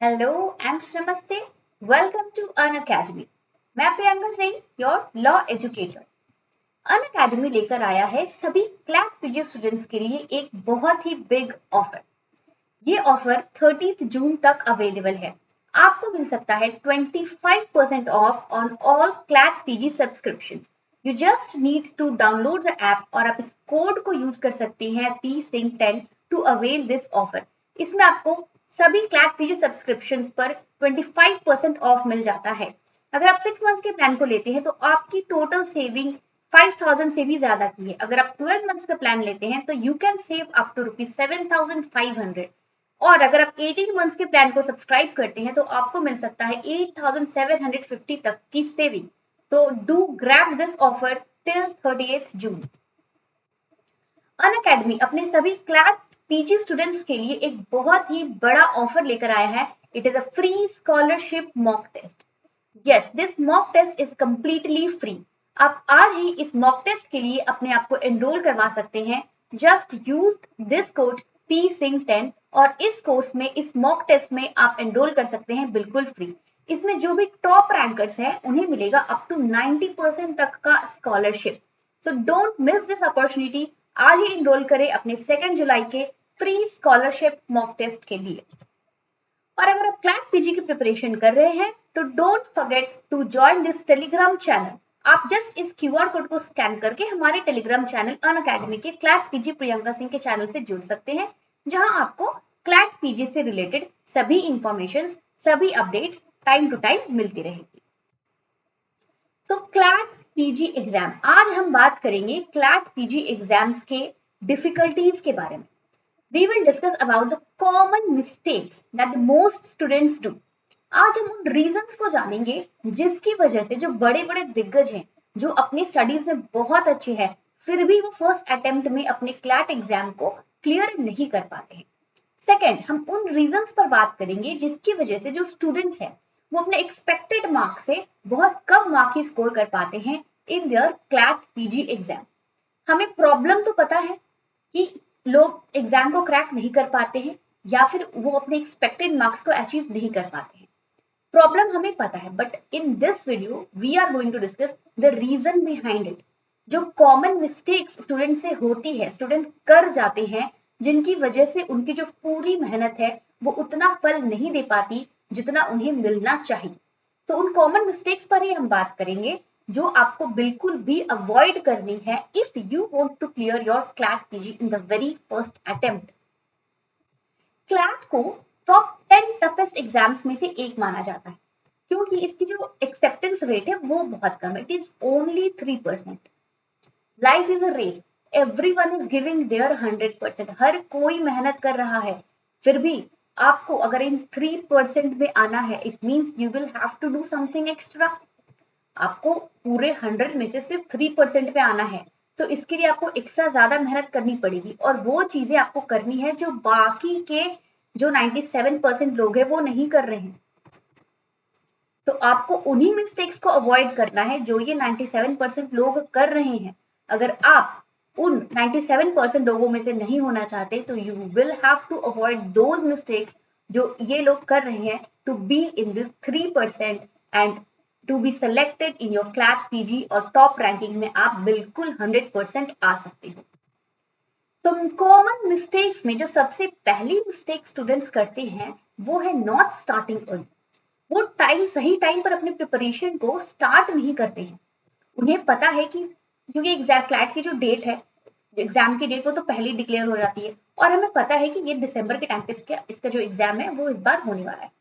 Hello and नमस्ते। Welcome to Unacademy. मैं Priyanka Singh, your law educator. Unacademy लेकर आया है सभी क्लैट पीजी स्टूडेंट्स के लिए एक बहुत ही बिग ऑफर। ये ऑफर 30 जून तक अवेलेबल है। आपको मिल सकता है 25% off on all CLAT PG subscription. You just need to download the app और आप इस कोड को यूज कर सकते हैं PSING10 to avail this offer. इसमें आपको सभी क्लैट पीजी सब्सक्रिप्शन पर 25% ऑफ मिल जाता है। अगर आप 6 मंथ्स के प्लान को लेते हैं तो आपकी टोटल सेविंग 5000 से भी ज्यादा की है। अगर आप 12 मंथ्स का प्लान लेते हैं तो you can save up to ₹7500। और अगर आप 18 मंथ्स के प्लान को सब्सक्राइब करते हैं तो आपको मिल सकता है 8750 तक की सेविंग। तो do grab this offer till 30th June. Unacademy अपने सभी क्लैट पीजी स्टूडेंट्स के लिए एक बहुत ही बड़ा ऑफर लेकर आया है। It is a free scholarship mock test. Yes, this mock test is completely free. आप आज ही इस मॉक टेस्ट के लिए अपने आप को एनरोल करवा सकते हैं। Just use this code PSING10 और इस कोर्स में, इस मॉक टेस्ट में आप एनरोल कर सकते हैं बिल्कुल फ्री। इसमें जो भी टॉप रैंकर्स हैं उन्हें मिलेगा अप टू 90% तक का scholarship. So don't miss this opportunity. आज ही एनरोल करें अपने 2 जुलाई के फ्री स्कॉलरशिप मॉक टेस्ट के लिए। और अगर आप क्लैट पीजी की प्रिपरेशन कर रहे हैं तो don't forget to join this telegram channel. आप जस्ट इस QR कोड को स्कैन करके हमारे टेलीग्राम चैनल अन अकेडमी के क्लैट पीजी प्रियंका सिंह के चैनल से जुड़ सकते हैं, जहां आपको क्लैट पीजी से रिलेटेड सभी इंफॉर्मेशन, सभी अपडेट्स टाइम टू टाइम मिलती रहेगी। तो क्लैट पीजी एग्जाम, आज हम बात करेंगे क्लैट पीजी एग्जाम्स के डिफिकल्टीज के बारे में। We will discuss about the common mistakes that the most students do. आज हम उन रीजंस को जानेंगे जिसकी वजह से जो बड़े बड़े दिग्गज हैं, जो अपनी स्टडीज में बहुत अच्छे हैं, फिर भी वो फर्स्ट अटेम्प्ट में अपने क्लैट एग्जाम को क्लियर नहीं कर पाते हैं। सेकेंड, हम उन रीजंस पर बात करेंगे जिसकी वजह से जो स्टूडेंट्स हैं वो अपने एक्सपेक्टेड मार्क्स से बहुत कम मार्क्स ही स्कोर कर पाते हैं in their CLAT PG exam. हमें प्रॉब्लम तो पता है कि लोग एग्जाम को क्रैक नहीं कर पाते हैं या फिर वो अपने एक्सपेक्टेड मार्क्स को अचीव नहीं कर पाते हैं। प्रॉब्लम हमें पता है, but in this video we are going to discuss the reason behind it. जो कॉमन मिस्टेक्स स्टूडेंट से होती है, स्टूडेंट कर जाते हैं, जिनकी वजह से उनकी जो पूरी मेहनत है वो उतना फल नहीं दे पाती जितना उन्हें मिलना चाहिए। तो उन कॉमन मिस्टेक्स पर ही हम बात करेंगे जो आपको बिल्कुल भी अवॉइड करनी है if you want to clear your CLAT PG in the very first attempt. CLAT को टॉप 10 टफेस्ट एग्जाम्स में से एक माना जाता है क्योंकि इसकी जो एक्सेप्टेंस रेट है वो बहुत कम है। It is only 3%। Life is a race, everyone is giving their 100%। हर कोई मेहनत कर रहा है, फिर भी आपको अगर इन 3% में आना है, it means you will have to do something extra. आपको पूरे 100 में से सिर्फ 3% पे आना है, तो इसके लिए आपको एक्स्ट्रा ज्यादा मेहनत करनी पड़ेगी और वो चीजें आपको करनी है जो बाकी के जो 97% लोग हैं वो नहीं कर रहे हैं। तो आपको उन्हीं मिस्टेक्स को अवॉइड करना है जो ये 97% लोग कर रहे हैं। अगर आप उन 97% लोगों में से नहीं होना चाहते तो you will have to avoid those mistakes जो ये लोग कर रहे हैं to be in this 3% and to be selected in your CLAT PG और टॉप रैंकिंग में आप बिल्कुल 100% आ सकते हो। तो कॉमन मिस्टेक्स में जो सबसे पहली मिस्टेक स्टूडेंट्स करते हैं वो है नॉट स्टार्टिंग अर्ली। वो सही टाइम पर अपने प्रिपरेशन को स्टार्ट नहीं करते हैं। उन्हें पता है कि क्योंकि एग्जाम क्लैट की जो डेट है, एग्जाम की डेट वो तो पहले डिक्लेयर हो जाती है और हमें पता है कि ये दिसंबर के टाइम पे इसका जो एग्जाम है वो इस बार होने वाला है।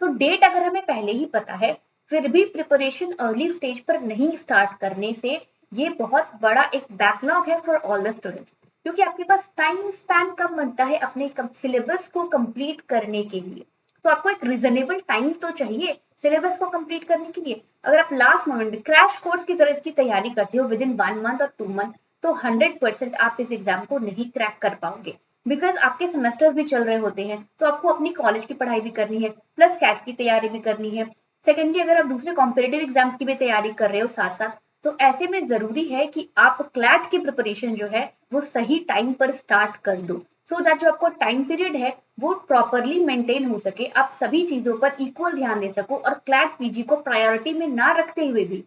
तो डेट अगर हमें पहले ही पता है, फिर भी प्रिपरेशन अर्ली स्टेज पर नहीं स्टार्ट करने से ये बहुत बड़ा एक बैकलॉग है फॉर ऑल द स्टूडेंट्स, क्योंकि आपके पास टाइम स्पैन कम बनता है अपने सिलेबस को कंप्लीट करने के लिए। तो आपको एक रीजनेबल टाइम तो चाहिए सिलेबस को कंप्लीट करने के लिए। अगर आप लास्ट मोमेंट में क्रैश कोर्स की तरह इसकी तैयारी करते हो विद इन 1 मंथ और 2 मंथ, तो 100% आप इस एग्जाम को नहीं क्रैक कर पाओगे, बिकॉज आपके सेमेस्टर्स भी चल रहे होते हैं। तो आपको अपनी कॉलेज की पढ़ाई भी करनी है, प्लस कैट की तैयारी भी करनी है। सेकेंडली, अगर आप दूसरे कॉम्पिटेटिव एग्जाम्स की भी तैयारी कर रहे हो साथ साथ, तो ऐसे में जरूरी है कि आप क्लैट की प्रिपरेशन जो है वो सही टाइम पर स्टार्ट कर दो। सो दैट जो आपको टाइम पीरियड है वो प्रॉपरली मेंटेन हो सके, आप सभी चीजों पर इक्वल ध्यान दे सको और क्लैट पीजी को प्रायोरिटी में ना रखते हुए भी,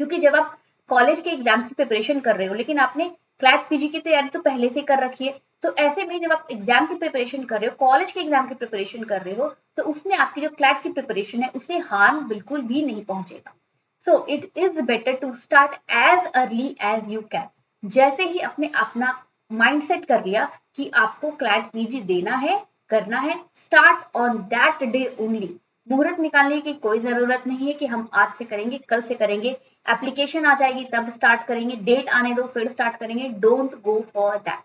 क्योंकि जब आप कॉलेज के एग्जाम्स की प्रिपरेशन कर रहे हो लेकिन आपने क्लैट पीजी की तैयारी तो पहले से कर रखी है, तो ऐसे में जब आप एग्जाम की प्रिपरेशन कर रहे हो, कॉलेज के एग्जाम की प्रिपरेशन कर रहे हो, तो उसमें आपकी जो क्लैट की प्रिपरेशन है उससे हार्म बिल्कुल भी नहीं पहुंचेगा। So it is better to start as early as you can. जैसे ही अपने अपना माइंड सेट कर लिया कि आपको क्लैट पीजी देना है, करना है, start on that day only. मुहूर्त निकालने की कोई जरूरत नहीं है कि हम आज से करेंगे, कल से करेंगे, एप्लीकेशन आ जाएगी तब स्टार्ट करेंगे, डेट आने दो फिर स्टार्ट करेंगे। Don't go for that.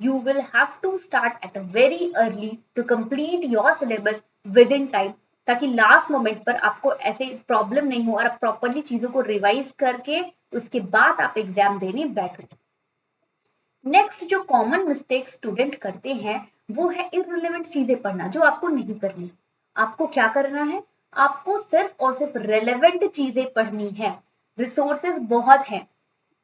You will have to start at a very early to complete your syllabus within time, ताकि लास्ट मोमेंट पर आपको ऐसे प्रॉब्लम नहीं हो और आप प्रॉपरली चीजों को रिवाइज करके उसके बाद आप एग्जाम देने बैठो। नेक्स्ट जो कॉमन मिस्टेक स्टूडेंट करते हैं वो है इररिलेवेंट चीजें पढ़ना जो आपको नहीं करनी। आपको क्या करना है, आपको सिर्फ और सिर्फ रेलेवेंट चीजें पढ़नी है। रिसोर्सेज बहुत हैं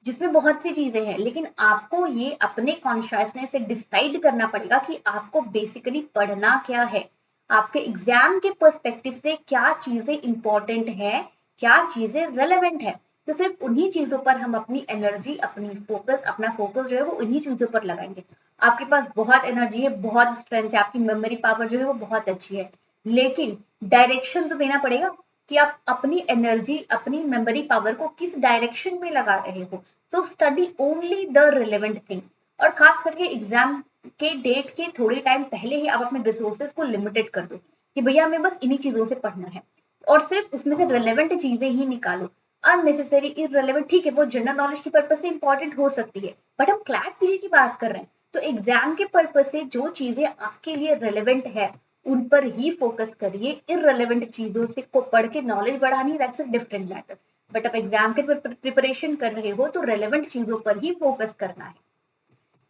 जिसमें बहुत सी चीजें हैं, लेकिन आपको ये अपने कॉन्शियसनेस से डिसाइड करना पड़ेगा कि आपको बेसिकली पढ़ना क्या है। आपके एग्जाम के पर्सपेक्टिव से क्या चीजें इंपॉर्टेंट है, क्या चीजें रेलेवेंट है, तो सिर्फ उन्हीं चीजों पर हम अपनी एनर्जी, अपना फोकस जो है वो उन्हीं चीजों पर लगाएंगे। आपके पास बहुत एनर्जी है, बहुत स्ट्रेंथ है, आपकी मेमोरी पावर जो है वो बहुत अच्छी है, लेकिन डायरेक्शन तो देना पड़ेगा कि आप अपनी एनर्जी, अपनी मेमोरी पावर को किस डायरेक्शन में लगा रहे हो। So study only the relevant things. और खास करके एग्जाम के डेट के थोड़े टाइम पहले ही आप अपने रिसोर्सेज को लिमिटेड कर दो कि भैया हमें बस इन्हीं चीजों से पढ़ना है और सिर्फ उसमें से रिलेवेंट चीजें ही निकालो। अननेसेसरी इररिलेवेंट, ठीक है वो जनरल नॉलेज की पर्पज से इंपॉर्टेंट हो सकती है, बट हम क्लैट पीजी की बात कर रहे हैं, तो एग्जाम के पर्पज से जो चीजें आपके लिए रिलेवेंट है उन पर ही फोकस करिए। इररिलेवेंट चीजों से को पढ़ के नॉलेज बढ़ानी, that's a different matter. But आप एग्जाम के प्रिपरेशन कर रहे हो तो रेलेवेंट चीजों पर ही फोकस करना है।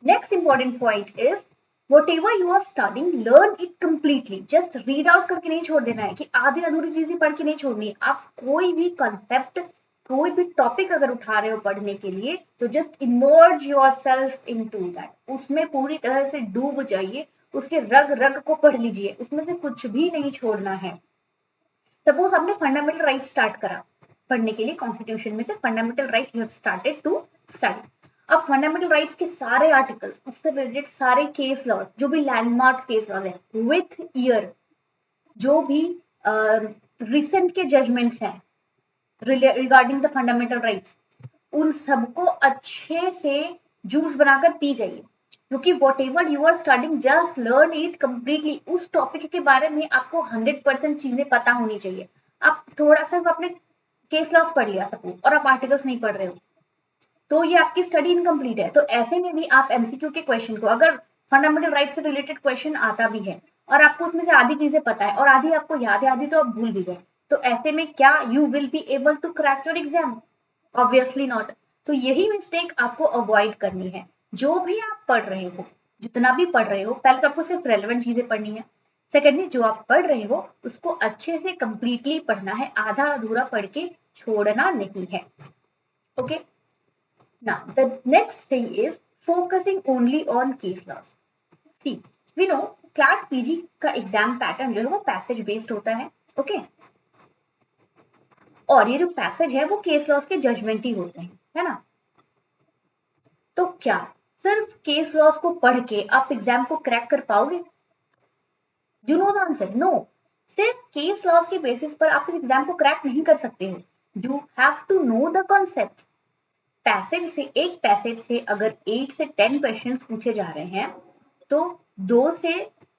Next important point is whatever you are studying, learn it completely. Just read out करके नहीं छोड़ देना है कि आधी अधूरी चीजें पढ़ के नहीं छोड़नी है। आप कोई भी कंसेप्ट, कोई भी टॉपिक अगर उठा रहे हो पढ़ने के लिए तो just emerge yourself into that, उसमें पूरी तरह से डूब जाइए, उसके रग रग को पढ़ लीजिए, उसमें से कुछ भी नहीं छोड़ना है। सपोज आपने फंडामेंटल राइट स्टार्ट करा पढ़ने के लिए, कॉन्स्टिट्यूशन में से fundamental right you have started to study. अब फंडामेंटल राइट्स के सारे आर्टिकल्स, उससे रिलेटेड सारे केस लॉज, जो भी लैंडमार्क केस लॉज है विथ ईयर, जो भी रिसेंट के जजमेंट्स हैं रिगार्डिंग द फंडामेंटल राइट्स, उन सबको अच्छे से जूस बनाकर पी जाइए, क्योंकि whatever you are studying just learn it completely. उस टॉपिक के बारे में आपको 100% चीजें पता होनी चाहिए। आप थोड़ा सा अपने केस लॉस पढ़ लिया सपोज और आप आर्टिकल्स नहीं पढ़ रहे हो तो ये आपकी स्टडी इनकम्प्लीट है। तो ऐसे में भी आप एमसीक्यू के क्वेश्चन को, अगर फंडामेंटल राइट से रिलेटेड क्वेश्चन आता भी है और आपको उसमें से आधी चीजें पता है और आधी आपको याद है, आधी तो आप भूल भी गए, तो ऐसे में क्या you will be able to crack your exam? Obviously not. तो यही मिस्टेक आपको अवॉइड करनी है। जो भी आप पढ़ रहे हो, जितना भी पढ़ रहे हो, पहले तो आपको सिर्फ रेलेवेंट चीजें पढ़नी है। सेकेंडली जो आप पढ़ रहे हो उसको अच्छे से कंप्लीटली पढ़ना है, आधा अधूरा पढ़ के छोड़ना नहीं है। Okay, now the next thing is focusing only on case laws. See, we know CLAT PG का एग्जाम पैटर्न जो है वो पैसेज बेस्ड होता है। ओके, और ये जो पैसेज है वो केस लॉस के जजमेंट ही होते हैं, है ना। तो क्या सिर्फ केस लॉस को पढ़ के आप एग्जाम को क्रैक कर पाओगे? You know the answer, no. सिर्फ केस लॉस के बेसिस पर आप इस एग्जाम को क्रैक नहीं कर सकते हो। You have to know the concept. एक पैसेज से अगर 8 से 10 क्वेश्चंस पूछे जा रहे हैं तो 2 से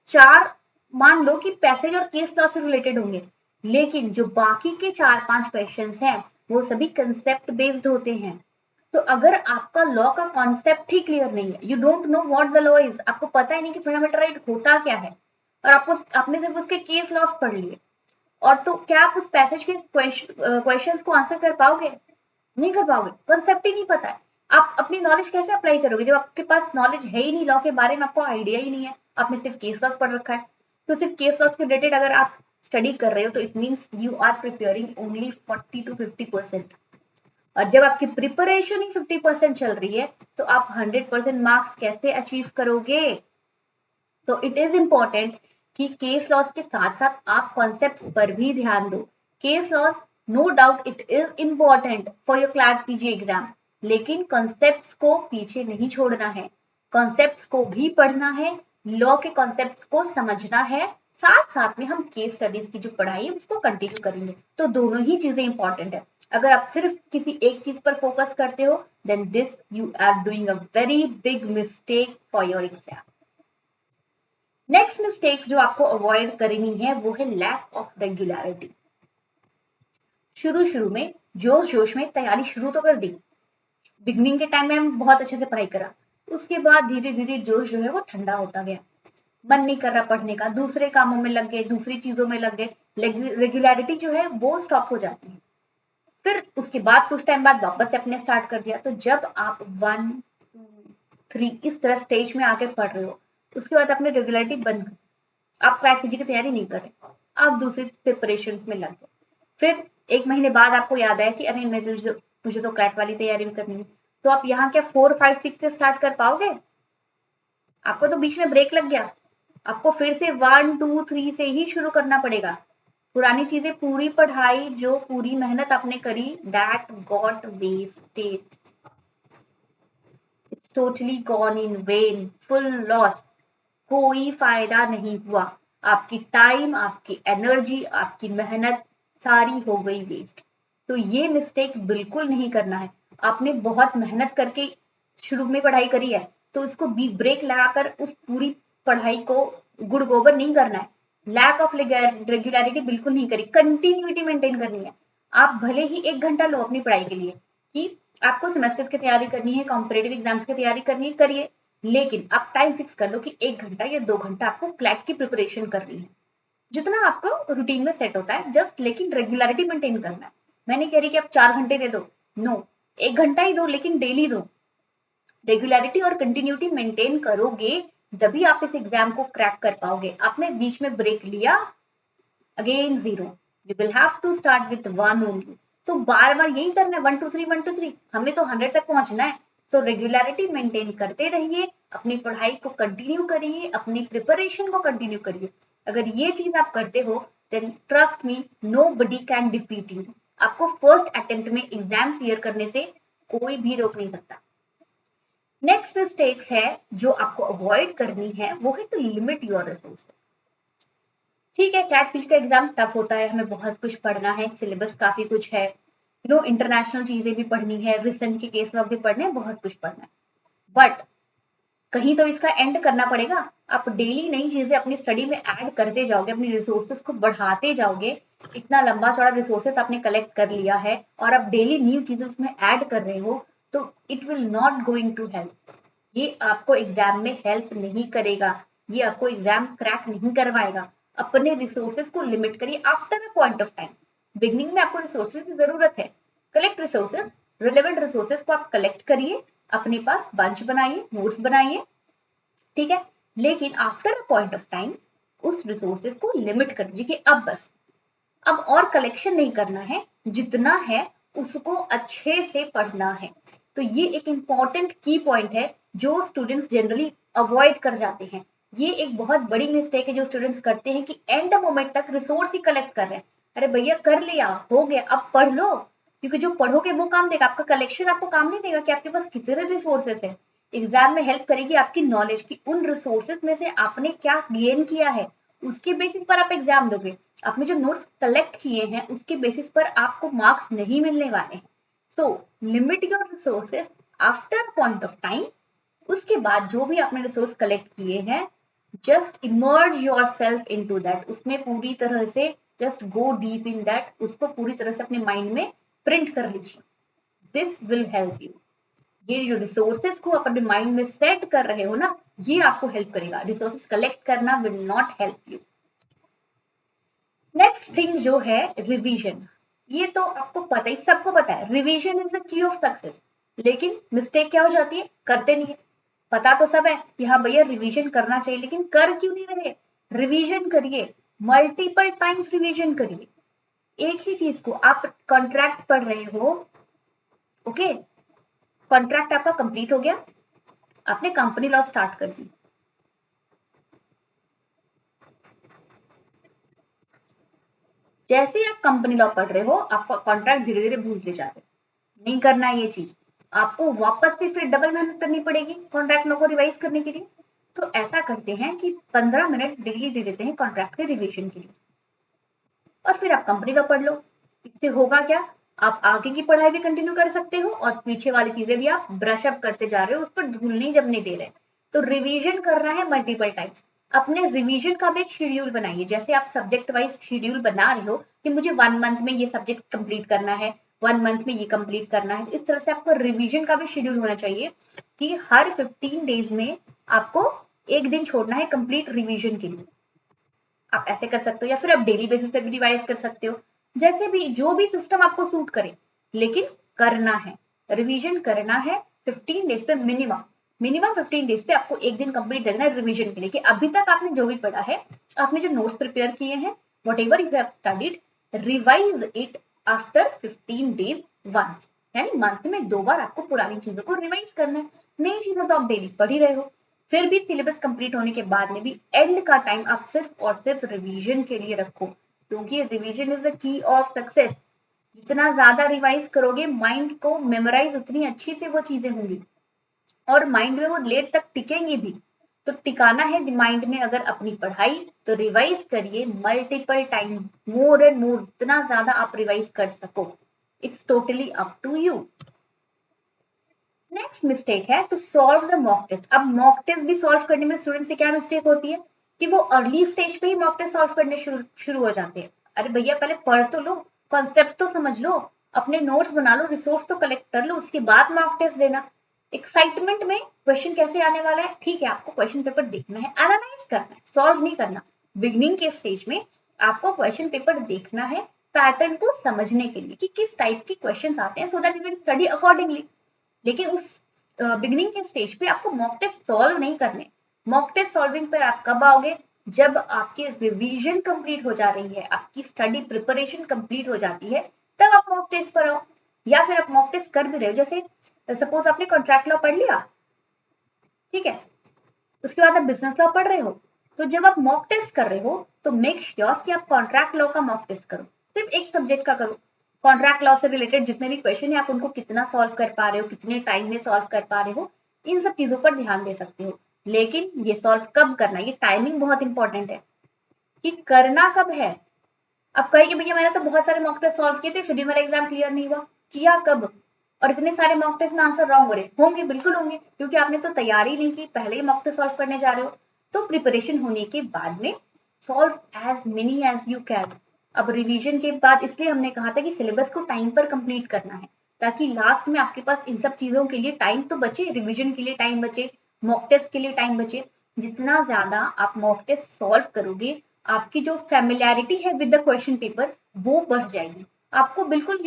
4 मान लो कि पैसेज और केस लॉ से रिलेटेड होंगे, लेकिन जो बाकी के 4-5 क्वेश्चंस हैं वो सभी कंसेप्ट बेस्ड होते हैं। तो अगर आपका लॉ का कॉन्सेप्ट ही क्लियर नहीं है, you don't know what the law is, आपको पता ही नहीं कि फंडामेंटल राइट होता क्या है, और आपने सिर्फ उसके केस लॉस पढ़ लिए, और तो क्या आप उस पैसेज के क्वेश्चंस को आंसर कर पाओगे? नहीं कर पाओगे, कंसेप्ट ही नहीं पता है। आप अपनी नॉलेज कैसे अप्लाई करोगे जब आपके पास नॉलेज है ही नहीं, लॉ के बारे में आपको आइडिया ही नहीं है, आपने सिर्फ केस लॉस पढ़ रखा है। तो सिर्फ केस लॉस के रिलेटेड अगर आप स्टडी कर रहे हो तो it means you are preparing only 40 to 50%। और जब आपकी प्रिपरेशन ही 50% चल रही है तो आप 100% मार्क्स कैसे अचीव करोगे? तो इट इज इम्पोर्टेंट कि केस लॉस के साथ साथ आप कॉन्सेप्ट्स पर भी ध्यान दो। Case laws no doubt it is important for your CLAT PG exam, लेकिन कॉन्सेप्ट्स को पीछे नहीं छोड़ना है, कॉन्सेप्ट्स को भी पढ़ना है, लॉ के कॉन्सेप्ट्स को समझना है, साथ साथ में हम केस स्टडीज की जो पढ़ाई है उसको कंटिन्यू करेंगे। तो दोनों ही चीजें इंपॉर्टेंट है। अगर आप सिर्फ किसी एक चीज पर फोकस करते हो then this you are doing a very big mistake for your exam. Next mistake जो आपको अवॉइड करनी है वो है लैक ऑफ रेगुलरिटी। शुरू में जोश जोश में तैयारी शुरू तो कर दी, बिगनिंग के टाइम में हम बहुत अच्छे से पढ़ाई करा, उसके बाद धीरे धीरे जोश जो है वो ठंडा होता गया, मन नहीं कर रहा पढ़ने का, दूसरे कामों में लग गए, दूसरी चीजों में लग गए, रेगुलरिटी जो है वो स्टॉप हो जाती है। फिर उसके बाद कुछ टाइम बाद वापस से अपने स्टार्ट कर दिया। तो जब आप 1 2 3 इस तरह स्टेज में आके पढ़ रहे हो, उसके बाद आपने रेगुलरिटी बंद कर, आप क्लैट पीजी की तैयारी नहीं कर रहे, आप दूसरी प्रिपरेशन में लग गए। फिर 1 महीने बाद आपको याद आया कि अरे मुझे तो क्लैट वाली तैयारी भी करनी है, तो आप यहाँ क्या 4 5 6 से स्टार्ट कर पाओगे? आपको तो बीच में ब्रेक लग गया, आपको फिर से 1 2 3 से ही शुरू करना पड़ेगा। पुरानी चीजें, पूरी पढ़ाई जो पूरी मेहनत आपने करी, that got wasted, it's totally gone in vain, full loss, कोई फायदा नहीं हुआ, आपकी टाइम, आपकी एनर्जी, आपकी मेहनत सारी हो गई वेस्ट। तो ये मिस्टेक बिल्कुल नहीं करना है। आपने बहुत मेहनत करके शुरू में पढ़ाई करी है, तो इसको ब्रेक लगाकर उस पूरी पढ़ाई को गुड़ गोबर नहीं करना है। लैक ऑफ रेगुलरिटी बिल्कुल नहीं करी, कंटिन्यूटी मेंटेन करनी है। आप भले ही 1 घंटा लो अपनी पढ़ाई के लिए कि आपको सेमेस्टर्स की तैयारी करनी है, कॉम्पिटेटिव एग्जाम्स की तैयारी करनी है, करिए, लेकिन आप टाइम फिक्स कर लो कि 1 घंटा या 2 घंटा आपको क्लैट की प्रिपरेशन करनी है, जितना आपको रूटीन में सेट होता है, जस्ट लेकिन रेगुलरिटी मेंटेन करना है। मैं नहीं कह रही कि आप 4 घंटे दे दो, नो, 1 घंटा ही दो, लेकिन डेली दो। रेगुलरिटी और कंटिन्यूटी मेंटेन करोगे तभी आप इस एग्जाम को क्रैक कर पाओगे। आपने बीच में ब्रेक लिया, again zero, you will have to start with 1 only. तो बार बार यही करना है, 1 2 3 1 2 3, हमें तो 100 तक पहुंचना है। सो रेगुलरिटी मेंटेन करते रहिए, अपनी पढ़ाई को कंटिन्यू करिए, अपनी प्रिपरेशन को कंटिन्यू करिए। अगर ये चीज आप करते हो then trust me, nobody can defeat you. आपको फर्स्ट अटेम्प्ट में एग्जाम क्लियर करने से कोई भी रोक नहीं सकता। नेक्स्ट मिस्टेक्स है जो आपको अवॉइड करनी है वो है टू लिमिट योर रिसोर्सेज। ठीक है, क्लैट पीजी का एग्जाम टफ होता है, हमें बहुत कुछ पढ़ना है, सिलेबस काफी कुछ है, इंटरनेशनल चीजें भी पढ़नी है, रिसेंट के केस लॉग भी पढ़ने हैं, बहुत कुछ पढ़ना है, बट कहीं तो इसका एंड करना पड़ेगा। आप डेली नई चीजें अपनी स्टडी में ऐड करते जाओगे, अपनी रिसोर्सेज को बढ़ाते जाओगे, इतना लंबा चौड़ा रिसोर्सेज आपने कलेक्ट कर लिया है और आप डेली न्यू चीजें उसमें ऐड कर रहे हो, तो it will not going to help. ये आपको एग्जाम में हेल्प नहीं करेगा, ये आपको एग्जाम क्रैक नहीं करवाएगा। अपने रिसोर्सेज को लिमिट करिए after a point of time. Beginning में आपको रिसोर्सेज की जरूरत है, कलेक्ट रिसोर्सेज, रिलेवेंट रिसोर्सेज को आप कलेक्ट करिए, अपने पास बंच बनाइए, नोट्स बनाइए, ठीक है, लेकिन after a point of time उस रिसोर्सेज को लिमिट कर दीजिए कि अब बस, अब और कलेक्शन नहीं करना है, जितना है उसको अच्छे से पढ़ना है। तो ये एक इंपॉर्टेंट की पॉइंट है जो स्टूडेंट्स जनरली अवॉइड कर जाते हैं। ये एक बहुत बड़ी मिस्टेक है जो स्टूडेंट्स करते हैं कि एंड मोमेंट तक रिसोर्स ही कलेक्ट कर रहे हैं। अरे भैया कर लिया, हो गया, अब पढ़ लो, क्योंकि जो पढ़ोगे वो काम देगा, आपका कलेक्शन आपको काम नहीं देगा कि आपके पास कितने रिसोर्सेस है। एग्जाम में हेल्प करेगी आपकी नॉलेज की, उन रिसोर्सेज में से आपने क्या गेन किया है, उसके बेसिस पर आप एग्जाम दोगे। आपने जो नोट्स कलेक्ट किए हैं उसके बेसिस पर आपको मार्क्स नहीं मिलने वाले हैं। So limit your resources after point of time. उसके बाद जो भी आपने रिसोर्स कलेक्ट किए हैं, just emerge yourself into that, उसमें पूरी तरह से just go deep in that, उसको पूरी तरह से अपने माइंड में प्रिंट कर लीजिए, दिस विल हेल्प यू। ये जो रिसोर्सेज को अपने माइंड में सेट कर रहे हो ना, ये आपको हेल्प करेगा, रिसोर्सेज कलेक्ट करना will not help you. Next thing जो है रिवीजन। ये तो आपको पता ही, सबको पता है revision is the key of success, लेकिन मिस्टेक क्या हो जाती है, करते नहीं है। पता तो सब है कि हाँ भैया रिवीजन करना चाहिए, लेकिन कर क्यों नहीं रहे? रिवीजन करिए, मल्टीपल टाइम्स रिवीजन करिए। एक ही चीज को आप कॉन्ट्रैक्ट पढ़ रहे हो, ओके, कॉन्ट्रैक्ट आपका कंप्लीट हो गया, आपने कंपनी लॉ स्टार्ट कर दी, जैसे ही आप कंपनी लॉ पढ़ रहे हो, आपका कॉन्ट्रैक्ट धीरे धीरे भूलते जा रहे हो। नहीं करना है ये चीज, आपको वापस से फिर डबल मेहनत करनी पड़ेगी कॉन्ट्रैक्ट लॉ को रिवाइज करने के लिए। तो ऐसा करते हैं कि 15 मिनट डेली दे देते हैं कॉन्ट्रैक्ट के रिविजन के लिए, और फिर आप कंपनी लॉ पढ़ लो। इससे होगा क्या, आप आगे की पढ़ाई भी कंटिन्यू कर सकते हो और पीछे वाली चीजें भी आप ब्रश अप करते जा रहे हो, उस पर धूल नहीं जमने दे रहे। तो रिवीजन करना है मल्टीपल टाइम्स। अपने रिवीजन का भी एक शेड्यूल बनाइए, जैसे आप सब्जेक्ट वाइज शेड्यूल बना रहे हो कि मुझे 1 मंथ में ये सब्जेक्ट कंप्लीट करना है, 1 मंथ में ये कंप्लीट करना है। इस तरह से आपको रिवीजन का भी शेड्यूल होना चाहिए कि हर 15 डेज में आपको एक दिन छोड़ना है कंप्लीट रिवीजन के लिए। आप ऐसे कर सकते हो, या फिर आप डेली बेसिस पे भी रिवाइज कर सकते हो, जैसे भी जो भी सिस्टम आपको सूट करे, लेकिन करना है, रिवीजन करना है 15 डेज पे मिनिमम। मिनिमम 15 डेज पे आपको एक दिन कंप्लीट करना है रिवीजन के लिए, कि अभी तक आपने जो भी पढ़ा है, आपने जो नोट्स प्रिपेयर किए हैं, whatever you have studied, revise it after 15 days once. यानी मंथ में 2 बार आपको पुरानी चीजों को रिवाइज करना है। नई चीजों तो आप डेली पढ़ ही रहे हो। फिर भी सिलेबस कंप्लीट होने के बाद में भी एंड का टाइम आप सिर्फ और सिर्फ रिवीजन के लिए रखो, क्योंकि revision is the key of success. जितना ज्यादा रिवाइज करोगे, माइंड को मेमोराइज उतनी अच्छी से वो चीजें होंगी और माइंड में वो लेट तक टिकेंगी भी। तो टिकाना है माइंड में अगर अपनी पढ़ाई, तो रिवाइज करिए multiple time, more and more, जितना ज्यादा आप रिवाइज कर सको। It's totally up to you. Next mistake है to solve the mock test. अब मॉक टेस्ट भी सॉल्व करने में स्टूडेंट से क्या मिस्टेक होती है कि वो अर्ली स्टेज पे ही मॉक टेस्ट सॉल्व करने शुरू हो जाते हैं। अरे भैया पहले पढ़ तो लो, कॉन्सेप्ट तो समझ लो, अपने नोट्स बना लो, रिसोर्स तो कलेक्ट कर लो, उसके बाद मॉक टेस्ट देना। एक्साइटमेंट में क्वेश्चन कैसे आने वाला है, ठीक है, आपको क्वेश्चन पेपर देखना है, एनालाइज करना है, सॉल्व नहीं करना। बिगनिंग के स्टेज में आपको क्वेश्चन पेपर देखना है पैटर्न को समझने के लिए कि किस टाइप के क्वेश्चन आते हैं, so that you can study accordingly. लेकिन उस बिगनिंग के स्टेज पे आपको मॉक टेस्ट सॉल्व नहीं करने। मॉक टेस्ट सॉल्विंग पर आप कब आओगे, जब आपकी रिवीजन कंप्लीट हो जा रही है, आपकी स्टडी प्रिपरेशन कंप्लीट हो जाती है, तब आप मॉक टेस्ट पर आओ। या फिर आप मॉक टेस्ट कर भी रहे हो, जैसे सपोज आपने कॉन्ट्रैक्ट लॉ पढ़ लिया, ठीक है, उसके बाद आप बिजनेस लॉ पढ़ रहे हो, तो जब आप मॉक टेस्ट कर रहे हो तो मेक श्योर कि आप कॉन्ट्रैक्ट लॉ का मॉक टेस्ट करो, सिर्फ एक सब्जेक्ट का करो। कॉन्ट्रैक्ट लॉ से रिलेटेड जितने भी क्वेश्चन है, आप उनको कितना सॉल्व कर पा रहे हो, कितने टाइम में सॉल्व कर पा रहे हो, इन सब चीजों पर ध्यान दे सकते हो। लेकिन ये सॉल्व कब करना है, ये टाइमिंग बहुत इंपॉर्टेंट है कि करना कब है। अब कहेंगे भैया मैंने तो बहुत सारे मॉक टेस्ट सॉल्व किए थे, फिर भी मेरा एग्जाम क्लियर नहीं हुआ, किया कब? और इतने सारे मॉक टेस्ट में आंसर रॉन्ग हो रहे होंगे, बिल्कुल होंगे, क्योंकि आपने तो तैयारी नहीं की, पहले ही मॉक टेस्ट सॉल्व करने जा रहे हो। तो प्रिपरेशन होने के बाद में solve as many as you can. अब रिवीजन के बाद इसलिए हमने कहा था कि सिलेबस को टाइम पर कंप्लीट करना है, ताकि लास्ट में आपके पास इन सब चीजों के लिए टाइम तो बचे, रिवीजन के लिए टाइम बचे, मॉक टेस्ट के लिए टाइम बचे। जितना ज्यादा आप मॉक टेस्ट सॉल्व करोगे, आपकी जो फेमिलियरिटी है विद द क्वेश्चन पेपर वो बढ़ जाएगी। आपको बिल्कुल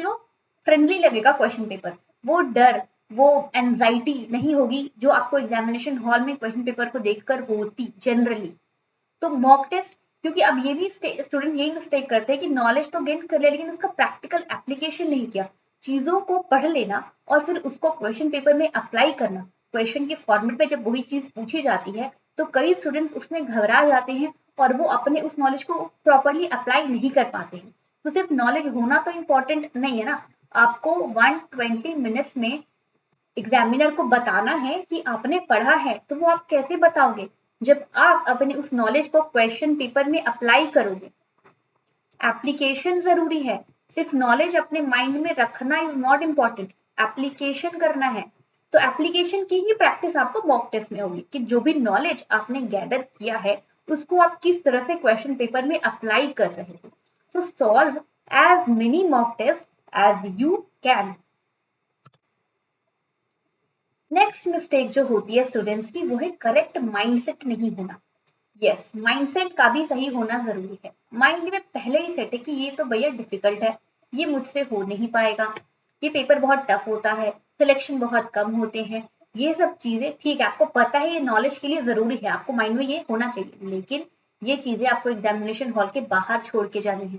फ्रेंडली लगेगा क्वेश्चन पेपर। वो डर, वो एंजाइटी नहीं होगी जो आपको एग्जामिनेशन हॉल में क्वेश्चन पेपर को देखकर होती जनरली। तो मॉक टेस्ट, क्योंकि अब ये भी स्टूडेंट यही मिस्टेक करते हैं कि नॉलेज तो गेन कर लिया लेकिन उसका प्रैक्टिकल एप्लीकेशन नहीं किया। चीजों को पढ़ लेना और फिर उसको क्वेश्चन पेपर में अप्लाई करना, क्वेश्चन के फॉर्मेट पे जब वही चीज पूछी जाती है तो कई स्टूडेंट्स उसमें घबरा जाते हैं और वो अपने उस नॉलेज को प्रॉपरली अप्लाई नहीं कर पाते हैं। तो सिर्फ नॉलेज होना तो इम्पोर्टेंट नहीं है ना, आपको 120 मिनट्स में एग्जामिनर को बताना है कि आपने पढ़ा है। तो वो आप कैसे बताओगे, जब आप अपने उस नॉलेज को क्वेश्चन पेपर में अप्लाई करोगे। एप्लीकेशन जरूरी है, सिर्फ नॉलेज अपने माइंड में रखना इज नॉट इम्पॉर्टेंट, एप्लीकेशन करना है। तो एप्लीकेशन की ही प्रैक्टिस आपको मॉक टेस्ट में होगी कि जो भी नॉलेज आपने गैदर किया है उसको आप किस तरह से क्वेश्चन पेपर में अप्लाई कर रहे हो। So solve as many mock test as you can. Next mistake जो होती है स्टूडेंट्स की, वो है करेक्ट माइंडसेट नहीं होना। यस, माइंडसेट का भी सही होना जरूरी है। माइंड में पहले ही सेट है कि ये तो भैया डिफिकल्ट है, ये मुझसे हो नहीं पाएगा, ये पेपर बहुत टफ होता है, सिलेक्शन बहुत कम होते हैं, ये सब चीजें ठीक है, आपको पता है, ये नॉलेज के लिए जरूरी है, आपको माइंड में ये होना चाहिए। लेकिन ये चीजें आपको एग्जामिनेशन हॉल के बाहर छोड़ के जानी है।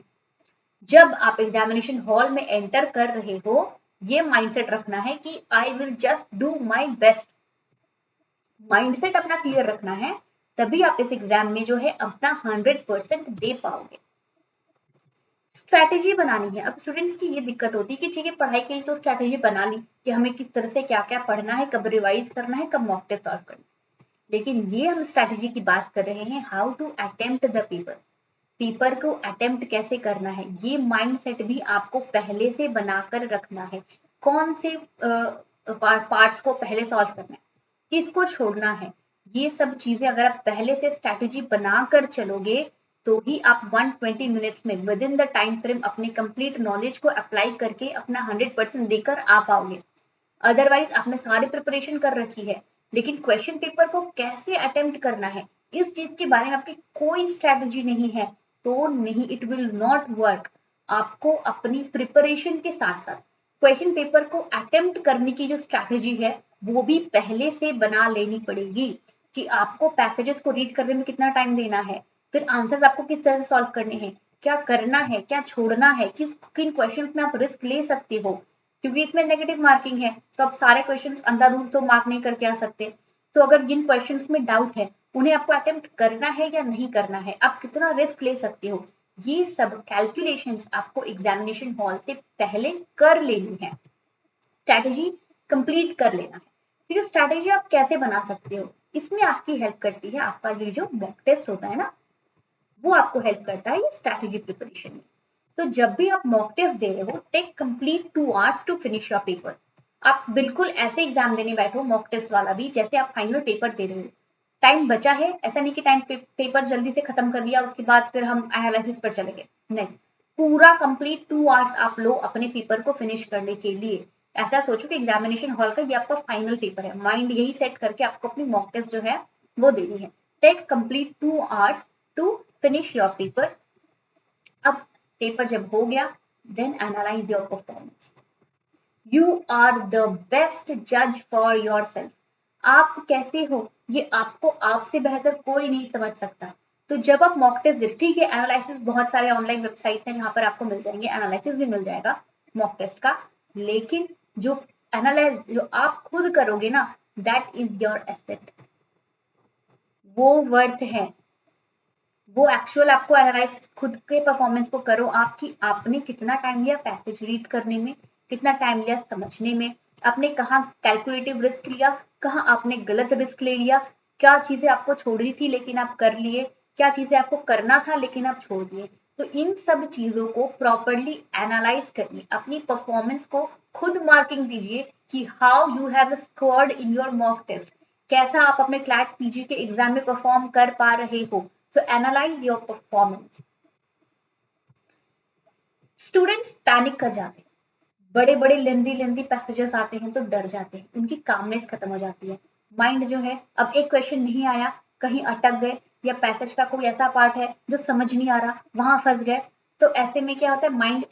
जब आप एग्जामिनेशन हॉल में एंटर कर रहे हो, ये माइंडसेट रखना है कि I will just do my best. Mindset अपना क्लियर रखना है, तभी आप इस एग्जाम में जो है अपना 100% दे पाओगे। स्ट्रैटेजी बनानी है। अब स्टूडेंट्स की ये दिक्कत होती है कि ठीक है पढ़ाई के लिए तो स्ट्रैटेजी बना ली कि हमें किस तरह से क्या क्या पढ़ना है, कब रिवाइज करना है, कब मॉक टेस्ट सॉल्व करना है, लेकिन ये हम स्ट्रैटेजी की बात कर रहे हैं how to attempt the paper. Paper को अटेम्प्ट कैसे करना है, ये माइंडसेट भी आपको पहले से बनाकर रखना है। कौन से पार्ट्स को पहले सॉल्व करना है, किसको छोड़ना है, ये सब चीजें अगर आप पहले से स्ट्रैटेजी बनाकर चलोगे तो ही आप 120 मिनट्स में with in the time frame अपने कंप्लीट नॉलेज को अप्लाई करके अपना 100% देकर आ पाओगे। अदरवाइज आपने सारी प्रिपरेशन कर रखी है लेकिन क्वेश्चन पेपर को कैसे अटेम्प्ट करना है इस चीज के बारे में आपकी कोई स्ट्रैटेजी नहीं है तो नहीं, इट विल नॉट वर्क। आपको अपनी प्रिपरेशन के साथ साथ क्वेश्चन पेपर को अटेम्प्ट करने की जो स्ट्रैटेजी है वो भी पहले से बना लेनी पड़ेगी कि आपको पैसेजेस को रीड करने में कितना टाइम देना है, फिर आंसर आपको किस तरह से सॉल्व करने हैं, क्या करना है, क्या छोड़ना है, किन क्वेश्चन में आप रिस्क ले सकते हो, क्योंकि इसमें नेगेटिव मार्किंग है तो आप सारे क्वेश्चंस अंधाधुंध तो मार्क नहीं करके आ सकते। तो अगर जिन क्वेश्चंस में डाउट है उन्हें आपको अटेम्प्ट करना है या नहीं करना है, आप कितना रिस्क ले सकते हो, ये सब कैलकुलेशंस आपको एग्जामिनेशन हॉल से पहले कर लेनी है, स्ट्रैटेजी कंप्लीट कर लेना है। तो ये स्ट्रैटेजी आप कैसे बना सकते हो, इसमें आपकी हेल्प करती है आपका ये जो मॉक टेस्ट होता है ना, वो आपको हेल्प करता है ये स्ट्रैटेजी प्रिपरेशन में। तो जब भी आप मॉक टेस्ट दे रहे हो take complete 2 hours to finish your paper. आप बिल्कुल ऐसे एग्जाम देने बैठो मॉक टेस्ट वाला भी जैसे आप फाइनल पेपर दे रहे हो। टाइम बचा है, ऐसा नहीं कि पेपर जल्दी से खत्म कर लिया उसके बाद फिर हम एनालिसिस पर चले गए, नहीं, पूरा कंप्लीट 2 आवर्स आप लो अपने पेपर को फिनिश करने के लिए। ऐसा सोचो कि एग्जामिनेशन हॉल का ये आपका फाइनल पेपर है, माइंड यही सेट करके आपको अपनी मॉक टेस्ट जो है वो देनी है। Take complete 2 hours to finish your paper. अब पेपर जब हो गया then analyse your performance. You are the best जज फॉर योर सेल्फ। आप कैसे हो ये आपको आपसे बेहतर कोई नहीं समझ सकता। तो जब आप मॉक टेस्ट दे, ठीक है एनालिसिस बहुत सारे ऑनलाइन वेबसाइट्स हैं जहां पर आपको मिल जाएंगे, एनालिसिस भी मिल जाएगा मॉक टेस्ट का, लेकिन जो एनालाइज जो आप खुद करोगे ना दैट इज योर एसेट, वो वर्थ है, वो एक्चुअल आपको एनालाइज खुद के परफॉर्मेंस को करो आपकी आपने कितना टाइम लिया पैसेज रीड करने में, कितना टाइम लिया समझने में, आपने कहाँ कैलकुलेटिव रिस्क लिया, कहाँ आपने गलत रिस्क ले लिया, क्या चीजें आपको छोड़नी थी लेकिन आप कर लिए, क्या चीजें आपको करना था लेकिन आप छोड़ दिए। तो इन सब चीजों को प्रॉपरली एनालाइज करिए, अपनी परफॉर्मेंस को खुद मार्किंग दीजिए कि how you have scored in your mock test, कैसा आप अपने क्लैट पीजी के एग्जाम में परफॉर्म कर पा रहे हो। So analyse your performance. Students panic कर जाते हैं, बड़े बड़े लेंदी पैसेजेस आते हैं तो डर जाते हैं, उनकी कामनेस खत्म हो जाती है। माइंड जो है अब एक क्वेश्चन नहीं आया, कहीं अटक गए या पैसेज का कोई ऐसा पार्ट है जो समझ नहीं आ रहा वहां फंस गए, तो ऐसे में क्या होता है माइंड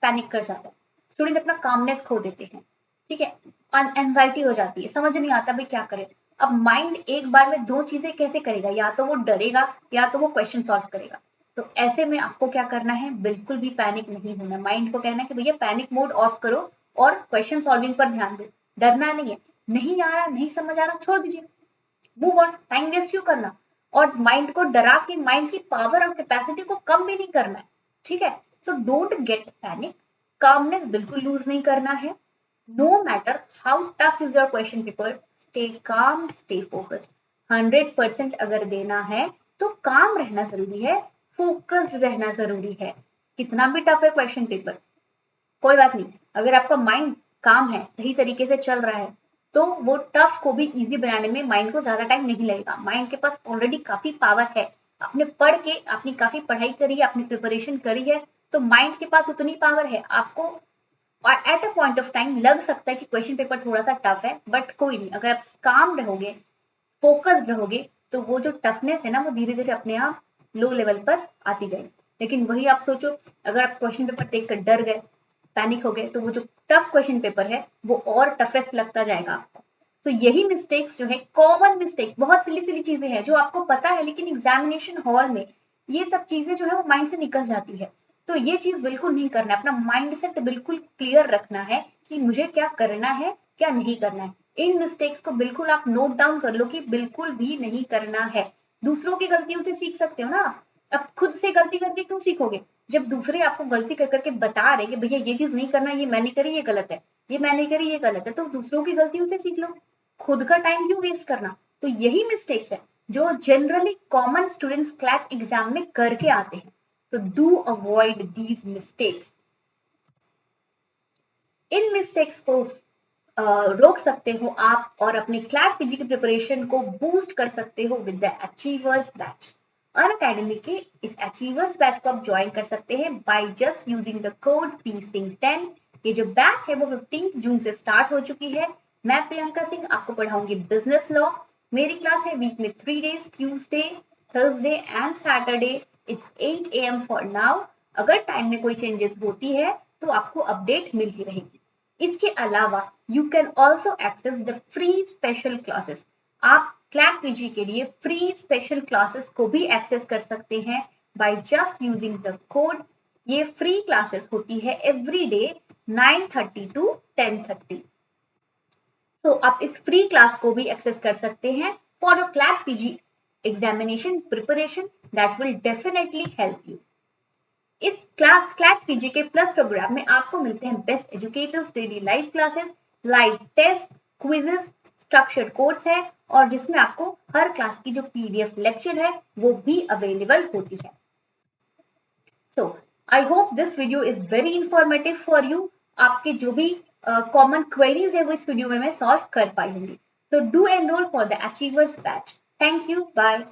पैनिक कर जाता है, स्टूडेंट अपना कामनेस खो देते हैं, ठीक है, एंजाइटी हो जाती है, समझ नहीं आता भाई क्या करें। अब माइंड एक बार में दो चीजें कैसे करेगा, या तो वो डरेगा या तो वो क्वेश्चन सॉल्व करेगा। तो ऐसे में आपको क्या करना है, बिल्कुल भी पैनिक नहीं होना, माइंड को कहना है कि भैया पैनिक मोड ऑफ करो और क्वेश्चन सॉल्विंग पर ध्यान दो, डरना नहीं है, नहीं आ रहा नहीं समझ आ रहा छोड़ दीजिए, मूव ऑन, टाइम वेस्ट क्यों करना। और माइंड को डरा के माइंड की पावर और कैपेसिटी को कम भी नहीं करना है, ठीक है। So don't get panic, calmness बिल्कुल लूज नहीं करना है। No matter how tough is your question paper, stay calm stay focused. 100% अगर देना है तो काम रहना जरूरी है, फोकस्ड रहना जरूरी है। कितना भी टफ है क्वेश्चन पेपर कोई बात नहीं, अगर आपका माइंड काम है सही तरीके से चल रहा है तो वो टफ को भी इजी बनाने में माइंड को ज्यादा टाइम नहीं लगेगा। माइंड के पास ऑलरेडी काफी पावर है, आपने पढ़ के अपनी काफी पढ़ाई करी है, अपनी प्रिपरेशन करी है, तो माइंड के पास उतनी पावर है। आपको at a point of time लग सकता है कि क्वेश्चन पेपर थोड़ा सा टफ है, बट कोई नहीं, अगर आप काम रहोगे फोकस्ड रहोगे तो वो जो टफनेस है ना वो धीरे धीरे अपने आप लो लेवल पर आती जाएगी। लेकिन वही आप सोचो अगर आप क्वेश्चन पेपर देख कर डर गए पैनिक हो गए तो वो जो टफ क्वेश्चन पेपर है वो और टफेस्ट लगता जाएगा आपको। तो यही मिस्टेक्स जो है कॉमन मिस्टेक, बहुत सिली सिली चीजें हैं जो आपको पता है लेकिन एग्जामिनेशन हॉल में ये सब चीजें जो है वो माइंड से निकल जाती है। तो ये चीज बिल्कुल नहीं करना है, अपना माइंड सेट बिल्कुल क्लियर रखना है कि मुझे क्या करना है क्या नहीं करना है। इन मिस्टेक्स को बिल्कुल आप नोट डाउन कर लो कि बिल्कुल भी नहीं करना है। दूसरों की गलतियों से सीख सकते हो ना, अब खुद से गलती करके क्यों सीखोगे? जब दूसरे आपको गलती कर करके बता रहे कि भैया ये चीज नहीं करना, ये मैंने करी ये गलत है, ये मैंने करी ये गलत है, तो दूसरों की गलतियों से सीख लो। खुद का टाइम क्यों वेस्ट करना? तो यही मिस्टेक्स है जो generally common students CLAT exam में करके आते हैं। तो do avoid these mistakes. In mistakes को रोक सकते हो आप और अपने क्लैट पीजी की प्रिपरेशन को बूस्ट कर सकते हो with the achievers batch. Unacademy के इस अचीवर्स बैच को आप ज्वाइन कर सकते हैं by just using the code PSING10। ये जो बैच है वो 15 जून से स्टार्ट हो चुकी है। मैं प्रियंका सिंह आपको पढ़ाऊंगी बिजनेस लॉ। मेरी क्लास है वीक में 3 days, Tuesday, Thursday and Saturday. It's 8 AM for now. अगर टाइम में कोई चेंजेस होती है तो आपको अपडेट मिलती रहेगी। इसके अलावा you can also access the free special classes. आप क्लैट पीजी के लिए फ्री स्पेशल क्लासेस को भी एक्सेस कर सकते हैं by just using the code. ये फ्री क्लासेस होती है एवरी डे 9:30 to 10:30। तो आप इस फ्री क्लास को भी एक्सेस कर सकते हैं for a CLAT PG examination preparation that will definitely help you. इस क्लैट पीजी के प्लस प्रोग्राम में आपको मिलते हैं best educators, daily live classes, live test, quizzes, structured course है और जिसमें आपको हर क्लास की जो PDF लेक्चर है वो भी अवेलेबल होती है। So I hope this video is very informative for you. आपके जो भी कॉमन क्वेरीज है वो इस वीडियो में मैं सॉल्व कर पाई होंगी। So do enroll for the Achievers batch. Thank you. Bye.